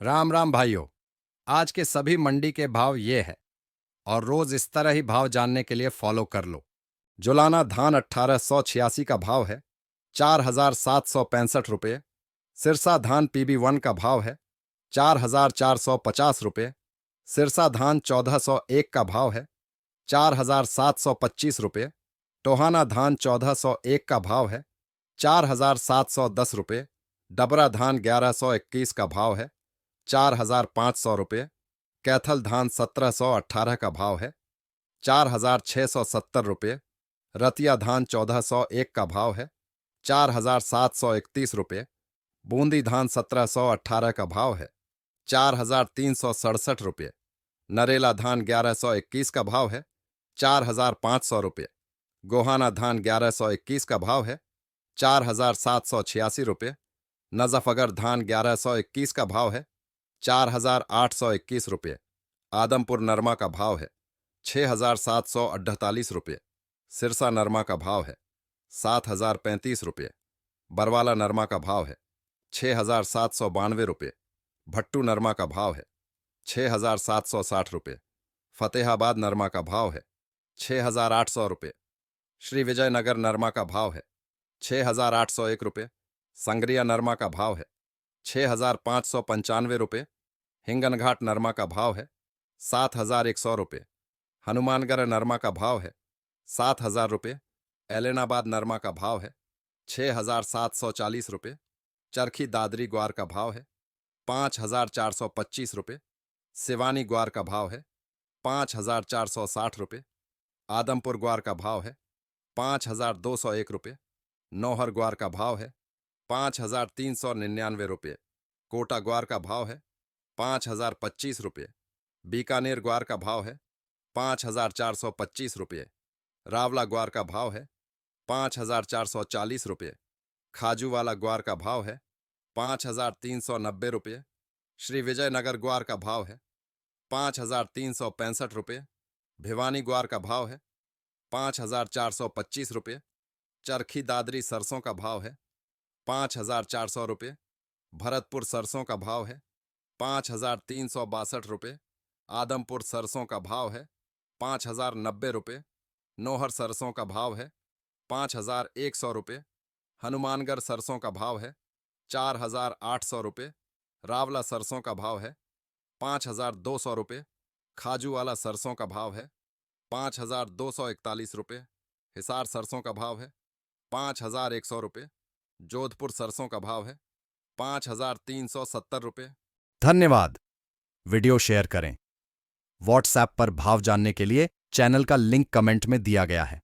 राम राम भाइयों। आज के सभी मंडी के भाव ये है और रोज इस तरह ही भाव जानने के लिए फॉलो कर लो। जुलाना धान 1886 का भाव है 4765 रुपये। सिरसा धान PB1 का भाव है 4450 रुपये। सिरसा धान 1401 का भाव है 4725 रुपये। टोहाना धान 1401 का भाव है 4710 रुपये। डबरा धान 1121 का भाव है 4500 रुपये। कैथल धान 1718 का भाव है 4670 रुपये। रतिया धान 1401 का भाव है 4731 रुपये। बूंदी धान 1718 का भाव है 4367 रुपये। नरेला धान 1121 का भाव है 4500 रुपये। गोहाना धान 1121 का भाव है 4786 रुपये। नजफगढ़ धान 1121 का भाव है 4821 रुपये। आदमपुर नरमा का भाव है 6748 रुपये। सिरसा नरमा का भाव है 7035 रुपये। बरवाला नरमा का भाव है 6792 रुपये। भट्टू नरमा का भाव है 6760 रुपये। फतेहाबाद नरमा का भाव है 6800 रुपये। श्री विजयनगर नरमा का भाव है 6801 रुपये। संग्रिया नरमा का भाव है 6595 रुपये। हिंगनघाट नरमा का भाव है 7100 रुपये। हनुमानगढ़ नरमा का भाव है 7000 रुपये। एलेनाबाद नरमा का भाव है 6740 रुपये। चरखी दादरी ग्वार का भाव है 5425 रुपये। सिवानी ग्वार का भाव है 5460 रुपये। आदमपुर ग्वार का भाव है 5201 रुपये। नौहर ग्वार का भाव है 5399 रुपये। कोटा ग्वार का भाव है 5025 रुपये। बीकानेर ग्वार का भाव है 5425 रुपये। रावला ग्वार का भाव है 5440 रुपये। खाजूवाला ग्वार का भाव है 5390 रुपये। श्री विजयनगर ग्वार का भाव है 5365 रुपये। भिवानी ग्वार का भाव है 5425 रुपये। चरखी दादरी सरसों का भाव है 5400 रुपये। भरतपुर सरसों का भाव है 5362 रुपये। आदमपुर सरसों का भाव है 5090 रुपये। नौहर सरसों का भाव है 5100 रुपये। हनुमानगढ़ सरसों का भाव है 4800 रुपये। रावला सरसों का भाव है 5200 रुपये। खाजूवाला सरसों का भाव है 5241 रुपये। हिसार सरसों का भाव है 5100 रुपये। जोधपुर सरसों का भाव है 5370 रुपये। धन्यवाद। वीडियो शेयर करें। व्हाट्सएप पर भाव जानने के लिए चैनल का लिंक कमेंट में दिया गया है।